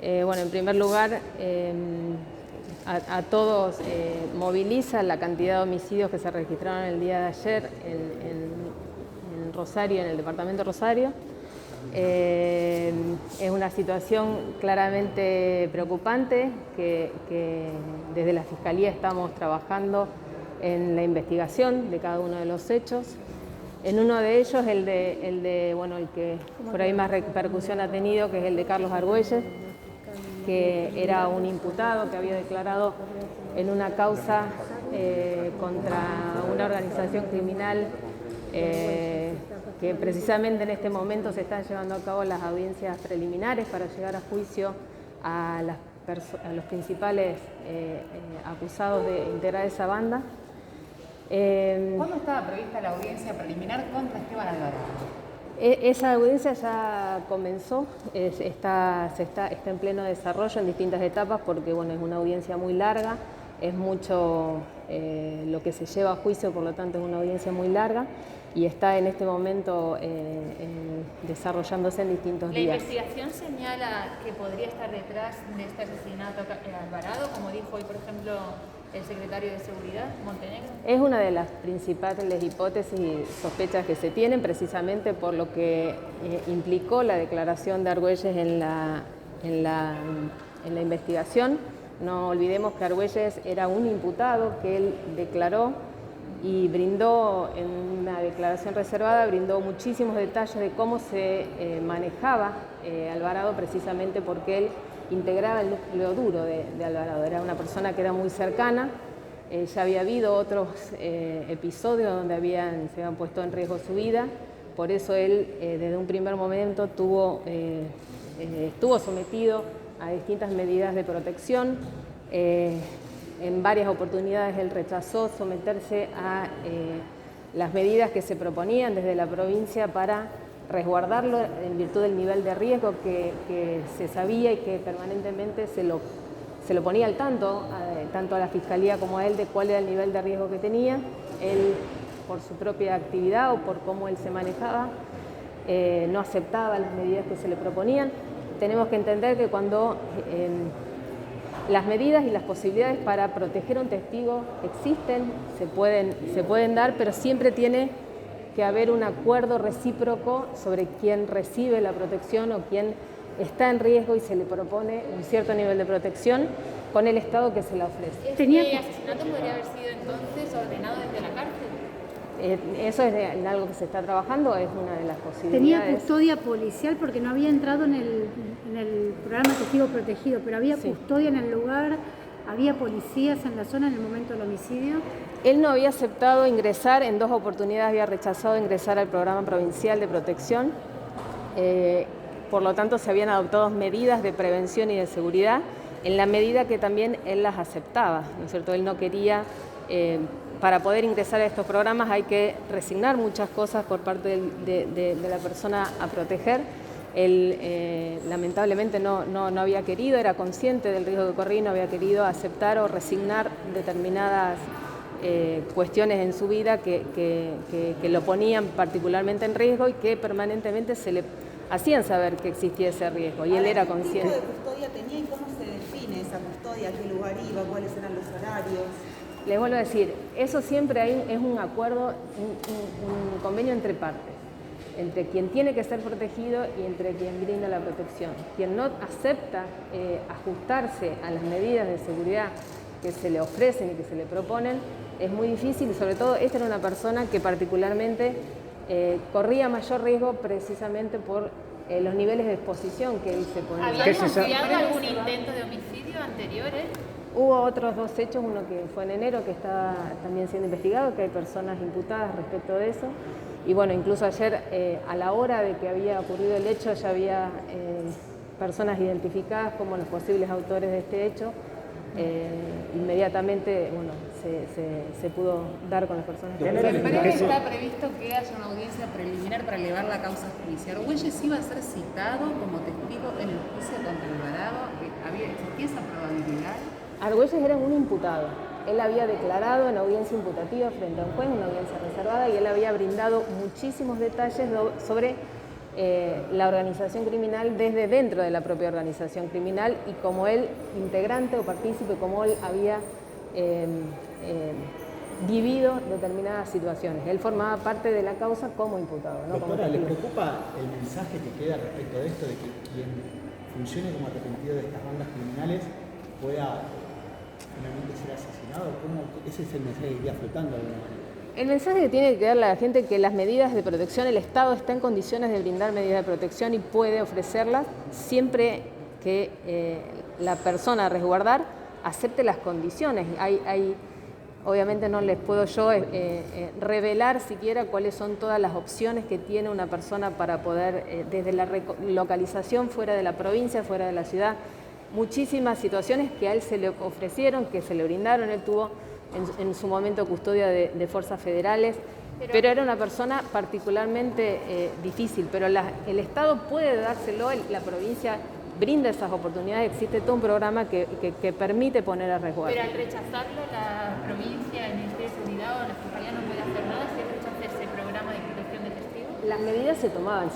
Bueno, en primer lugar, a todos moviliza la cantidad de homicidios que se registraron el día de ayer en Rosario, en el departamento de Rosario. Es una situación claramente preocupante que desde la Fiscalía estamos trabajando en la investigación de cada uno de los hechos. En uno de ellos, el que por ahí más repercusión ha tenido, que es el de Carlos Argüelles, que era un imputado que había declarado en una causa contra una organización criminal que precisamente en este momento se están llevando a cabo las audiencias preliminares para llegar a juicio a los principales acusados de integrar esa banda. ¿Cuándo estaba prevista la audiencia preliminar contra Esteban Alvarado? Esa audiencia ya comenzó, está en pleno desarrollo en distintas etapas porque bueno, es una audiencia muy larga, es mucho lo que se lleva a juicio, por lo tanto es una audiencia muy larga y está en este momento desarrollándose en distintos días. La investigación señala que podría estar detrás de este asesinato Alvarado, como dijo hoy, por ejemplo, el secretario de Seguridad, Montenegro. Es una de las principales hipótesis y sospechas que se tienen, precisamente por lo que implicó la declaración de Argüelles en la investigación. No olvidemos que Argüelles era un imputado que él declaró y brindó en una declaración reservada, brindó muchísimos detalles de cómo se manejaba Alvarado, precisamente porque él integraba el núcleo duro de Alvarado. Era una persona que era muy cercana, ya había habido otros episodios donde se habían puesto en riesgo su vida, por eso él desde un primer momento estuvo sometido a distintas medidas de protección. En varias oportunidades él rechazó someterse a las medidas que se proponían desde la provincia para resguardarlo en virtud del nivel de riesgo que se sabía y que permanentemente se lo ponía al tanto, tanto a la Fiscalía como a él, de cuál era el nivel de riesgo que tenía. Él, por su propia actividad o por cómo él se manejaba, no aceptaba las medidas que se le proponían. Tenemos que entender que cuando las medidas y las posibilidades para proteger a un testigo existen, se pueden dar, pero siempre tiene que haber un acuerdo recíproco sobre quién recibe la protección o quién está en riesgo y se le propone un cierto nivel de protección con el Estado que se la ofrece. ¿Este asesinato podría haber sido entonces ordenado desde la cárcel? Eso es en algo que se está trabajando, es una de las posibilidades. ¿Tenía custodia policial? Porque no había entrado en el programa Testigo Protegido, pero había custodia en el lugar, había policías en la zona en el momento del homicidio. Él no había aceptado ingresar, en 2 oportunidades había rechazado ingresar al programa provincial de protección, por lo tanto se habían adoptado medidas de prevención y de seguridad en la medida que también él las aceptaba, ¿no es cierto? Él no quería, para poder ingresar a estos programas hay que resignar muchas cosas por parte de la persona a proteger. Él lamentablemente no había querido, era consciente del riesgo que corría y no había querido aceptar o resignar determinadas cuestiones en su vida que lo ponían particularmente en riesgo y que permanentemente se le hacían saber que existía ese riesgo y él era consciente. ¿Qué tipo de custodia tenía y cómo se define esa custodia? ¿A qué lugar iba? ¿Cuáles eran los horarios? Les vuelvo a decir, eso siempre es un acuerdo, un convenio entre partes, entre quien tiene que ser protegido y entre quien brinda la protección. Quien no acepta ajustarse a las medidas de seguridad que se le ofrecen y que se le proponen, es muy difícil y sobre todo esta era una persona que particularmente corría mayor riesgo precisamente por los niveles de exposición que él se ponía. ¿Había denunciado algún intento de homicidio anteriores? Hubo otros 2 hechos, uno que fue en enero que está también siendo investigado, que hay personas imputadas respecto de eso. Y bueno, incluso ayer a la hora de que había ocurrido el hecho ya había personas identificadas como los posibles autores de este hecho. Inmediatamente se pudo dar con las personas que En breve está previsto que haya una audiencia preliminar para elevar la causa judicial. ¿Argüelles iba a ser citado como testigo en el juicio contra Alvarado? ¿Existía esa probabilidad? Argüelles era un imputado. Él había declarado en audiencia imputativa frente a un juez, una audiencia reservada, y él había brindado muchísimos detalles sobre la organización criminal desde dentro de la propia organización criminal y como él, integrante o partícipe, como él había vivido determinadas situaciones. Él formaba parte de la causa como imputado. ¿No? Doctora, ¿les preocupa el mensaje que queda respecto de esto, de que quien funcione como arrepentido de estas bandas criminales pueda finalmente ser asesinado? ¿Cómo? Ese es el mensaje que queda flotando de alguna manera. El mensaje que tiene que darle a la gente es que las medidas de protección, el Estado está en condiciones de brindar medidas de protección y puede ofrecerlas siempre que la persona a resguardar acepte las condiciones. Obviamente no les puedo yo revelar siquiera cuáles son todas las opciones que tiene una persona para poder, desde la localización fuera de la provincia, fuera de la ciudad, muchísimas situaciones que a él se le ofrecieron, que se le brindaron. Él tuvo en su momento custodia de fuerzas federales, pero era una persona particularmente difícil. Pero el Estado puede dárselo, la provincia brinda esas oportunidades, existe todo un programa que permite poner a resguardo. Pero al rechazarlo, la provincia, el Ministerio de Seguridad o la Fiscalía no puede hacer nada si rechaza ese programa de protección de testigos. Las medidas se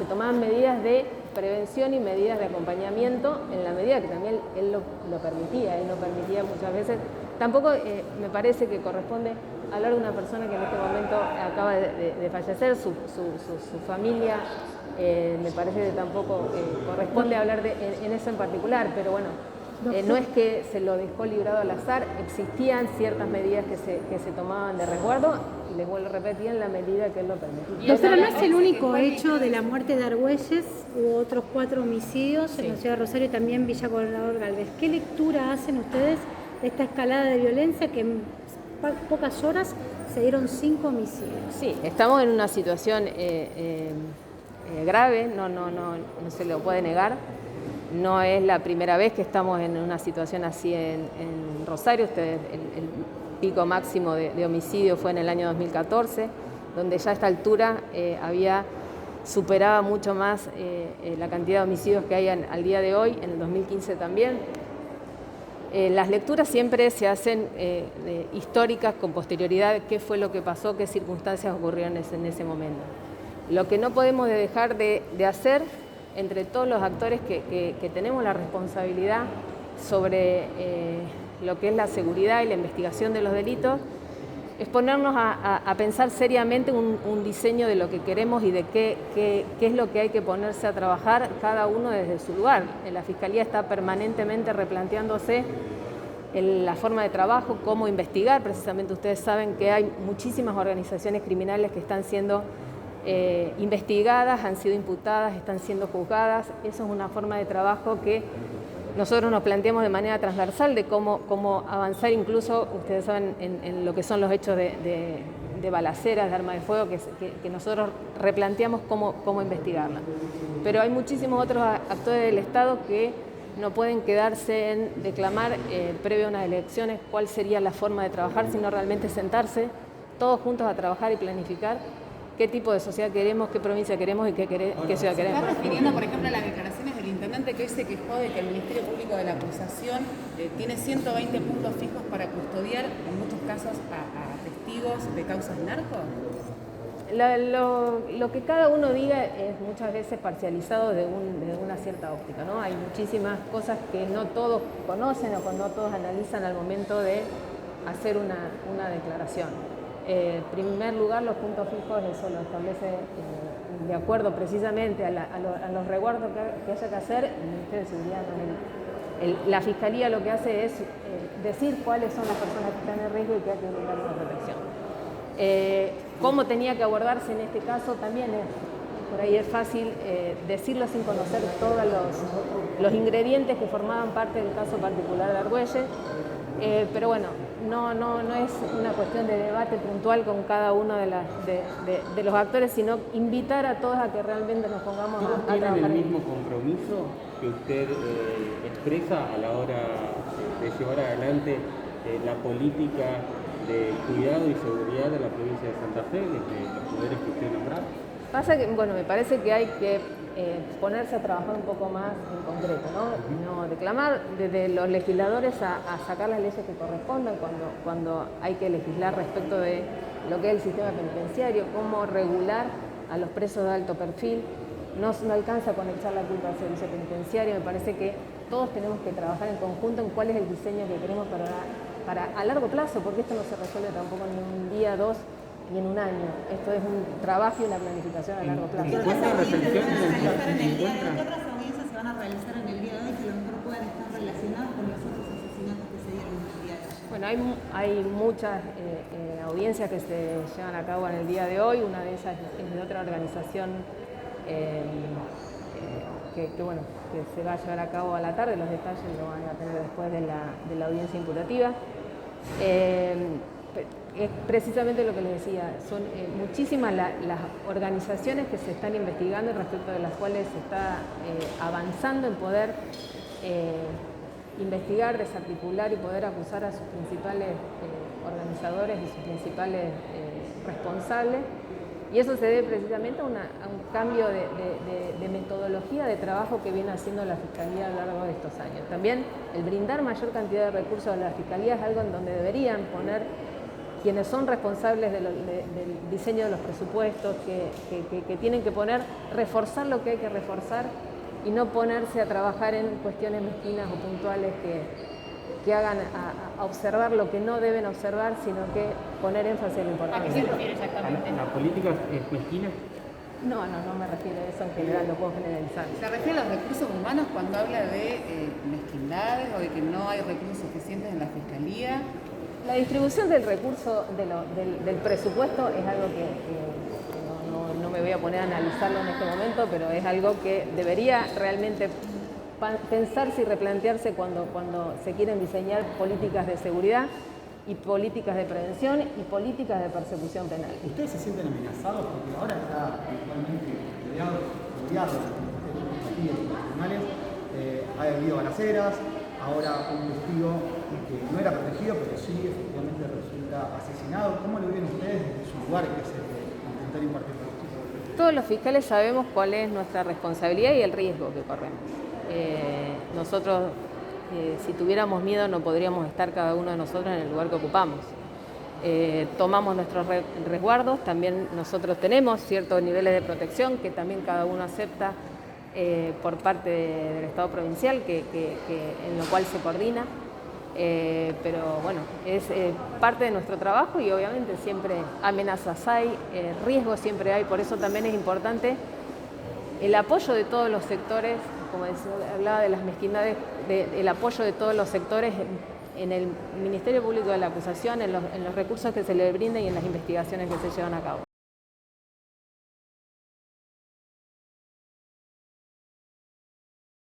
tomaban medidas de prevención y medidas de acompañamiento en la medida que también él lo permitía. Él no permitía muchas veces. Tampoco me parece que corresponde hablar de una persona que en este momento acaba de fallecer, su familia. Me parece que tampoco corresponde hablar en eso en particular, pero bueno, no es que se lo dejó librado al azar, existían ciertas medidas que se tomaban de resguardo, y les vuelvo a repetir, en la medida que él lo permitía. Doctora, ¿no es el único hecho de la muerte de Argüelles? Hubo otros 4 homicidios en la ciudad de Rosario y también Villa Gobernador Galvez. ¿Qué lectura hacen ustedes de esta escalada de violencia que en pocas horas se dieron 5 homicidios? Sí, estamos en una situación grave, no se lo puede negar. No es la primera vez que estamos en una situación así en Rosario. El pico máximo de homicidio fue en el año 2014, donde ya a esta altura superaba mucho más la cantidad de homicidios que hay al día de hoy, en el 2015 también. Las lecturas siempre se hacen históricas con posterioridad, qué fue lo que pasó, qué circunstancias ocurrieron en ese momento. Lo que no podemos dejar de hacer entre todos los actores que tenemos la responsabilidad sobre lo que es la seguridad y la investigación de los delitos es ponernos a pensar seriamente un diseño de lo que queremos y de qué es lo que hay que ponerse a trabajar cada uno desde su lugar. La Fiscalía está permanentemente replanteándose la forma de trabajo, cómo investigar. Precisamente ustedes saben que hay muchísimas organizaciones criminales que están siendo investigadas, han sido imputadas, están siendo juzgadas. Eso es una forma de trabajo que nosotros nos planteamos de manera transversal de cómo avanzar, incluso ustedes saben en lo que son los hechos de balaceras, de arma de fuego, que nosotros replanteamos cómo investigarla. Pero hay muchísimos otros actores del Estado que no pueden quedarse en declamar previo a unas elecciones cuál sería la forma de trabajar, sino realmente sentarse todos juntos a trabajar y planificar qué tipo de sociedad queremos, qué provincia queremos y qué ciudad queremos. ¿Se está refiriendo, por ejemplo, a las declaraciones del intendente que hoy se quejó de que el Ministerio Público de la Acusación tiene 120 puntos fijos para custodiar, en muchos casos, a testigos de causas narco? Lo que cada uno diga es muchas veces parcializado desde una cierta óptica, ¿no? Hay muchísimas cosas que no todos conocen o que no todos analizan al momento de hacer una declaración. En primer lugar, los puntos fijos, eso lo establece de acuerdo precisamente a los resguardos que haya que hacer el Ministerio de Seguridad. La Fiscalía lo que hace es decir cuáles son las personas que están en riesgo y que hay que brindar una protección. Cómo tenía que abordarse en este caso también por ahí es fácil decirlo sin conocer todos los ingredientes que formaban parte del caso particular de Argüelles. Pero bueno, no es una cuestión de debate puntual con cada uno de los actores, sino invitar a todos a que realmente nos pongamos a trabajar. ¿Tienen el mismo compromiso que usted expresa a la hora de llevar adelante la política de cuidado y seguridad de la provincia de Santa Fe, desde los poderes que usted nombró? Pasa que, bueno, me parece que hay que ponerse a trabajar un poco más en concreto, ¿no? Declamar desde los legisladores a sacar las leyes que correspondan cuando hay que legislar respecto de lo que es el sistema penitenciario, cómo regular a los presos de alto perfil, no alcanza con echar la culpa al servicio penitenciario. Me parece que todos tenemos que trabajar en conjunto en cuál es el diseño que queremos para a largo plazo, porque esto no se resuelve tampoco en un día, dos, ni en un año. Esto es un trabajo y una planificación a largo plazo. ¿Qué otras audiencias se van a realizar en el día de hoy que a lo mejor puedan estar relacionadas con los otros asesinatos que se dieron en el día de ayer? Bueno, hay muchas audiencias que se llevan a cabo en el día de hoy. Una de ellas es de otra organización que se va a llevar a cabo a la tarde. Los detalles lo van a tener después de la audiencia imputativa. Es precisamente lo que les decía, son muchísimas las organizaciones que se están investigando y respecto de las cuales se está avanzando en poder investigar, desarticular y poder acusar a sus principales organizadores y sus principales responsables. Y eso se debe precisamente a un cambio de metodología de trabajo que viene haciendo la Fiscalía a lo largo de estos años. También el brindar mayor cantidad de recursos a la Fiscalía es algo en donde deberían poner quienes son responsables del diseño de los presupuestos, que tienen que poner, reforzar lo que hay que reforzar y no ponerse a trabajar en cuestiones mezquinas o puntuales que hagan a observar lo que no deben observar, sino que poner énfasis en lo ¿A qué importante. se refiere exactamente? ¿La política es mezquina? No me refiero a eso en general, lo puedo generalizar. ¿Se refiere a los recursos humanos cuando habla de mezquindades o de que no hay recursos suficientes en la Fiscalía? La distribución del recurso, del presupuesto, es algo que no me voy a poner a analizarlo en este momento, pero es algo que debería realmente pensarse y replantearse cuando se quieren diseñar políticas de seguridad y políticas de prevención y políticas de persecución penal. ¿Ustedes se sienten amenazados? Porque ahora está actualmente rodeado aquí en los tribunales, ha habido balaceras, ahora un testigo que no era protegido, pero sí efectivamente resulta asesinado. ¿Cómo lo ven ustedes desde su lugar, que es el de intentar impartir justicia? Todos los fiscales sabemos cuál es nuestra responsabilidad y el riesgo que corremos. Nosotros, si tuviéramos miedo, no podríamos estar cada uno de nosotros en el lugar que ocupamos. Tomamos nuestros resguardos, también nosotros tenemos ciertos niveles de protección que también cada uno acepta por parte del Estado provincial, en lo cual se coordina. Pero bueno, es parte de nuestro trabajo y obviamente siempre amenazas hay, riesgos siempre hay, por eso también es importante el apoyo de todos los sectores, como decía, hablaba de las mezquindades, el apoyo de todos los sectores en el Ministerio Público de la Acusación, en los recursos que se le brinden y en las investigaciones que se llevan a cabo.